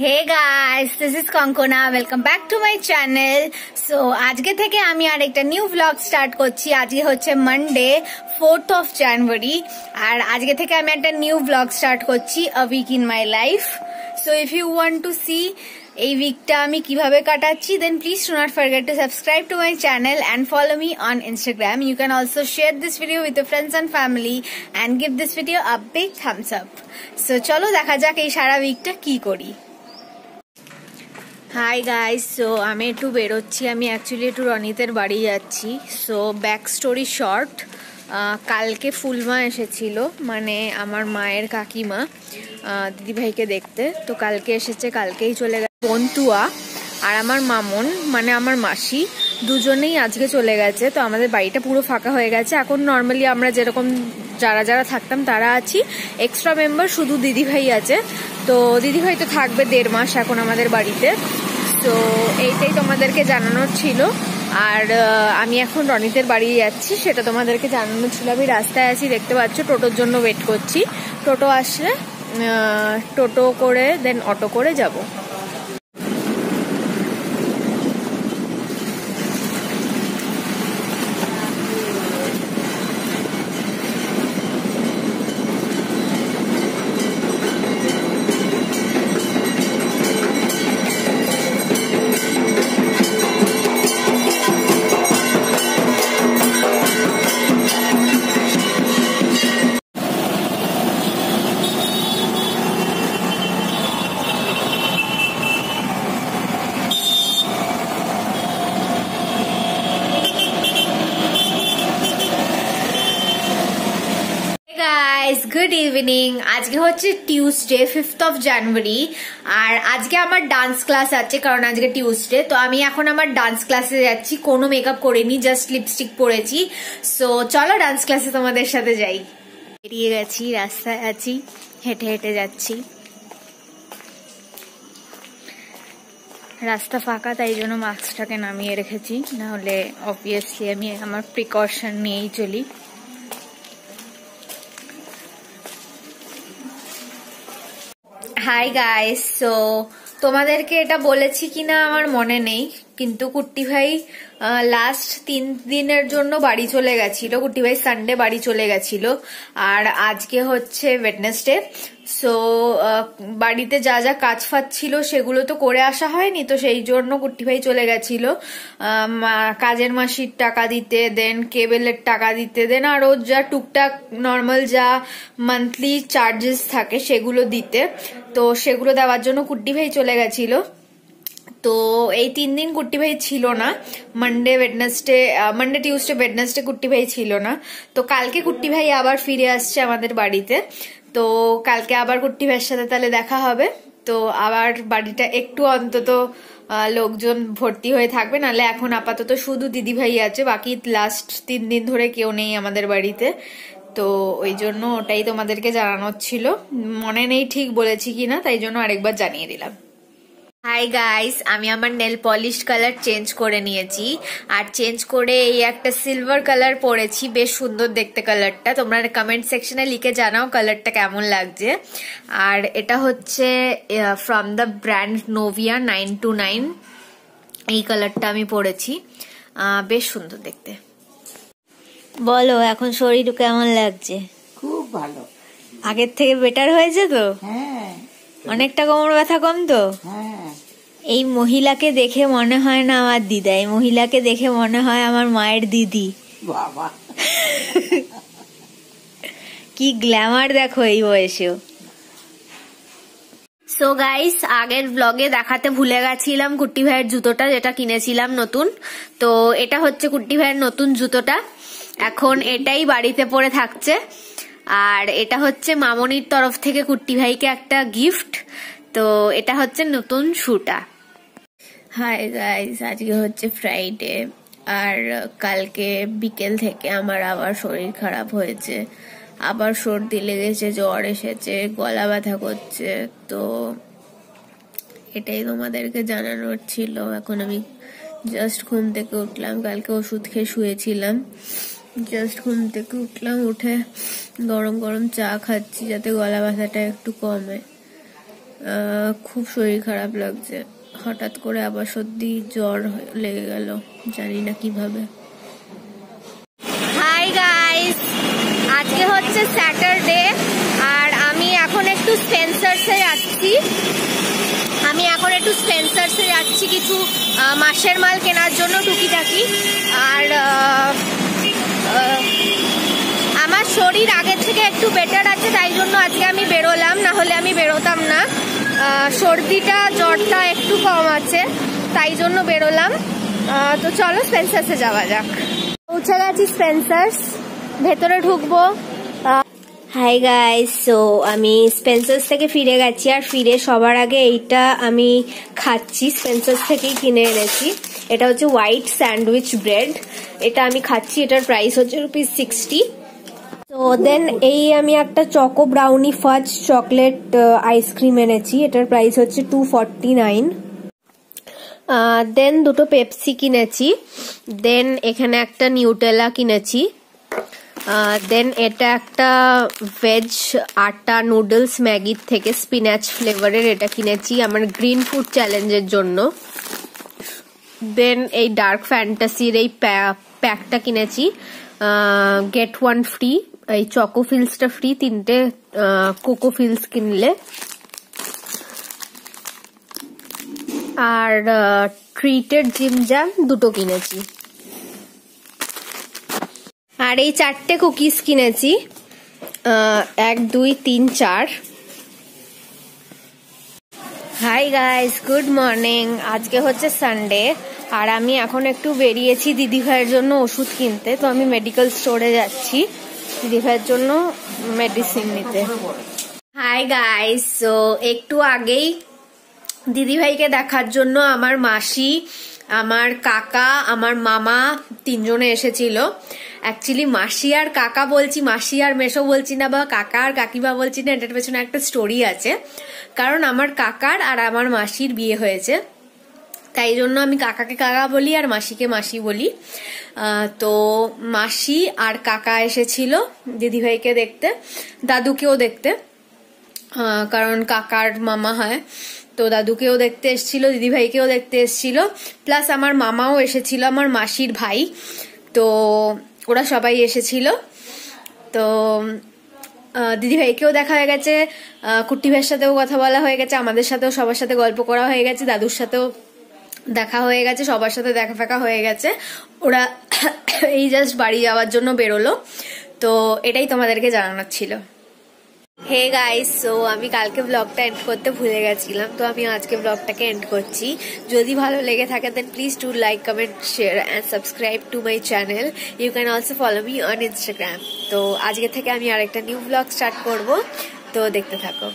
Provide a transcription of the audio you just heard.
Hey guys, this is Konkona. Welcome back to my channel. So আজকে থেকে আমি আর একটা নিউ ব্লগ স্টার্ট করছি। আজকে হচ্ছে মানডে 4th of January আর আজকে থেকে আমি একটা নিউ ব্লগ স্টার্ট করছি a week in my life. So if you want to see এই উইকটা আমি কিভাবে কাটাচ্ছি then please do not forget to subscribe to my channel and follow me on Instagram. You can also share this video with your friends and family and give this video a big thumbs up. So চলো দেখা যাক এই সারা উইকটা কি করি। Hi guys, so আমি একটু বেরোচ্ছি। আমি অ্যাকচুয়ালি একটু রনিতের বাড়ি যাচ্ছি। সো ব্যাক স্টোরি শর্ট, কালকে ফুলমা এসেছিল, মানে আমার মায়ের কাকিমা দিদিভাইকে দেখতে। তো কালকে এসেছে, কালকেই চলে গেছে। বন্তুয়া আর আমার মামন মানে আমার মাসি দুজনেই আজকে চলে গেছে। তো আমাদের বাড়িটা পুরো ফাঁকা হয়ে গেছে। এখন নর্মালি আমরা যেরকম যারা যারা থাকতাম তারা আছি, এক্সট্রা মেম্বার শুধু দিদিভাই আছে। তো দিদিভাই তো থাকবে 1.5 মাস এখন আমাদের বাড়িতে। তো এইটাই তোমাদেরকে জানানোর ছিল। আর আমি এখন রনিতের বাড়ি যাচ্ছি, সেটা তোমাদেরকে জানানো ছিল। আমি রাস্তায় আছি, দেখতে পাচ্ছ, টোটোর জন্য ওয়েট করছি। টোটো আসলে টোটো করে দেন অটো করে যাব। Good evening. আজকে হচ্ছে টিউসডে 5th of January আর আজকে আমার ডান্স ক্লাস আছে, কারণ আজকে টিউসডে। তো আমি এখন আমার ডান্স ক্লাসে যাচ্ছি। কোনো মেকআপ করিনি, জাস্ট লিপস্টিক পরেছি। সো চলো ডান্স ক্লাসে তোমাদের সাথে যাই। বেরিয়ে গেছি, রাস্তায় আছি, হেঁটে হেঁটে যাচ্ছি। রাস্তা ফাঁকা, তাই জন্য মাস্কটাকে নামিয়ে রেখেছি, নাহলে অবভিয়াসলি আমি আমার প্রিকশন নিয়েই চলি। হাই গাইস, সো তোমাদেরকে এটা বলেছি কিনা আমার মনে নেই, কিন্তু কুট্টি ভাই লাস্ট 3 দিনের জন্য বাড়ি চলে গেছিল। কুট্টি ভাই সানডে বাড়ি চলে গেছিল আর আজকে হচ্ছে ওয়েডনেসডে। সো বাড়িতে যা যা কাজ ফাজ ছিল সেগুলো তো করে আসা হয়নি, তো সেই জন্য কুট্টি ভাই চলে গেছিল কাজের মাসির টাকা দিতে, দেন কেবেলের টাকা দিতে, দেন আরো যা টুকটাক নর্মাল যা মান্থলি চার্জেস থাকে সেগুলো দিতে। তো সেগুলো দেওয়ার জন্য কুট্টি ভাই চলে গেছিল। তো এই 3 দিন কুট্টি ভাই ছিল না। মানডে টিউসডে ওয়েডনেসডে কুট্টি ভাই ছিল না। তো কালকে কুট্টি ভাই আবার ফিরে আসছে আমাদের বাড়িতে। তো কালকে আবার কুট্টি ভাইয়ের সাথে তাহলে দেখা হবে। তো আবার বাড়িটা একটু অন্তত লোকজন ভর্তি হয়ে থাকবে, নাহলে এখন আপাতত শুধু দিদি ভাই আছে, বাকি লাস্ট 3 দিন ধরে কেউ নেই আমাদের বাড়িতে। তো ওই জন্য ওটাই তোমাদেরকে জানানোর ছিল। মনে নেই ঠিক বলেছি কিনা, তাই জন্য আরেকবার জানিয়ে দিলাম। হাই গাইস, আমি আমার নেল পলিশ কালার চেঞ্জ করে নিয়েছি আর চেঞ্জ করে এই একটা সিলভার কালার পরেছি। বেশ সুন্দর দেখতে কালারটা। তোমরা কমেন্ট সেকশনে লিখে জানাও কালারটা কেমন লাগছে। আর এটা হচ্ছে ফ্রম দ্য ব্র্যান্ড নোভিয়া 929। এই কালারটা আমি পরেছি, বেশ সুন্দর দেখতে। বলো এখন শরীর কেমন লাগছে? খুব ভালো, আগের থেকে বেটার হয়েছে তো? হ্যাঁ, অনেকটা কোমর ব্যথা কম তো? হ্যাঁ। এই মহিলাকে দেখে মনে হয় না আমার দিদা, এই মহিলাকে দেখে মনে হয় আমার মায়ের দিদি। বাবা কি গ্ল্যামার দেখো এই বয়সেও। সো গাইস, আগের ব্লগে দেখাতে ভুলে গেছিলাম কুট্টি ভাইয়ের জুতোটা, যেটা কিনেছিলাম নতুন। তো এটা হচ্ছে কুট্টি ভাইয়ের নতুন জুতোটা। এখন এটাই বাড়িতে পরে থাকছে। আর এটা হচ্ছে মামনির তরফ থেকে কুট্টি ভাইকে একটা গিফট। তো এটা হচ্ছে নতুন শুটা। হাই গাইস, আজকে হচ্ছে ফ্রাইডে আর কালকে বিকেল থেকে আমার আবার শরীর খারাপ হয়েছে। আবার সর্দি লেগেছে, জ্বর এসেছে, গলা ব্যথা করছে। তো এটাই তোমাদেরকে জানানোর ছিল। এখন আমি জাস্ট ঘুম থেকে উঠলাম, কালকে ওষুধ খেয়ে শুয়েছিলাম। জাস্ট ঘুম থেকে উঠলাম, উঠে গরম গরম চা খাচ্ছি যাতে গলা ব্যথাটা একটু কমে। খুব শরীর খারাপ লাগছে, হঠাৎ করে আবার সর্দি জ্বর লেগে গেল, জানি না কিভাবে। হাই গাইস, আজকে হচ্ছে স্যাটারডে আর আমি এখন একটু স্পেন্সার্সে যাচ্ছি কিছু মাসের মাল কেনার জন্য টুকিটাকি। আর আমার শরীর আগের থেকে একটু বেটার আছে, তাই জন্য আজকে আমি বেরোলাম, না হলে আমি বেরোতাম না। সর্দিটা জ্বরটা একটু কম আছে, তাই জন্য বেরোলাম। তো চলো স্পেন্সার্সে যাওয়া যাক। পৌঁছে গেছি স্পেন্সার্স, ভেতরে ঢুকবো। হাই গাইস, সো আমি স্পেন্সার্স থেকে ফিরে গেছি, আর ফিরে সবার আগে এইটা আমি খাচ্ছি, স্পেন্সার্স থেকেই কিনে এনেছি। এটা হচ্ছে হোয়াইট স্যান্ডউইচ ব্রেড, এটা আমি খাচ্ছি, এটার প্রাইস হচ্ছে ₹60। তো দেন এই আমি একটা চকো ব্রাউনি ফাজ চকলেট আইসক্রিম এনেছি, এটার প্রাইস হচ্ছে $249। দেন দুটো পেপসি কিনেছি। দেন এখানে একটা নিউটেলা কিনেছি। দেন এটা একটা ভেজ আটা নুডলস ম্যাগির থেকে স্পিনাচ ফ্লেভারের, এটা কিনেছি আমার গ্রিন ফুড চ্যালেঞ্জের জন্য। দেন এই ডার্ক ফ্যান্টাসির এই প্যাকটা কিনেছি, গেট ওয়ান ফ্রি, এই চকো ফিলসটা ফ্রি 3টে কোকো ফিলস কিনলে। আর ট্রিটেড জিম জ্যাম 2টো কিনেছি। আর এই 4টে কুকিজ কিনেছি, 1 2 3 4। Hi guys, good morning. আজকে হচ্ছে সানডে আর আমি এখন একটু বেরিয়েছি দিদি ভাইয়ের জন্য ওষুধ কিনতে। তো আমি মেডিকেল স্টোরে যাচ্ছি দিদি ভাইয়ের জন্য মেডিসিন নিতে। হাই গাইস, সো একটু আগেই দিদি ভাইকে দেখার জন্য আমার মাসি, আমার কাকা, আমার মামা 3জনে এসেছিল। অ্যাকচুয়ালি মাসি আর কাকা বলছি, মাসি আর মেসো বলছি না, বা কাকা আর কাকিমা বলছি না, এটার পেছনে একটা স্টোরি আছে। কারণ আমার কাকার আর আমার মাসির বিয়ে হয়েছে, তাই জন্য আমি কাকাকে কাকা বলি আর মাসিকে মাসি বলি। তো মাসি আর কাকা এসেছিল দিদিভাইকে দেখতে, দাদুকেও দেখতে, কারণ কাকার মামা হয়। তো দাদুকেও দেখতে এসেছিল, দিদিভাইকেও দেখতে এসেছিল, প্লাস আমার মামাও এসেছিল, আমার মাসির ভাই। তো ওরা সবাই এসেছিল। তো দিদিভাইকেও দেখা হয়ে গেছে, কুট্টি ভাইয়ের সাথেও কথা বলা হয়ে গেছে, আমাদের সাথেও সবার সাথে গল্প করা হয়ে গেছে, দাদুর সাথেও দেখা হয়ে গেছে, সবার সাথে দেখা ফেকা হয়ে গেছে। ওরা এই জাস্ট বাড়ি যাওয়ার জন্য বেরোলো। তো এটাই তোমাদেরকে জানানোর ছিল। হে গাইস, সো আমি কালকে ব্লগটা এন্ড করতে ভুলে গেছিলাম, তো আমি আজকে ব্লগটাকে এন্ড করছি। যদি ভালো লেগে থাকে দেন please do like, comment, share and subscribe to my channel. You can also follow me on Instagram. তো আজকে থেকে আমি আরেকটা নিউ ব্লগ স্টার্ট করব, তো দেখতে থাকো।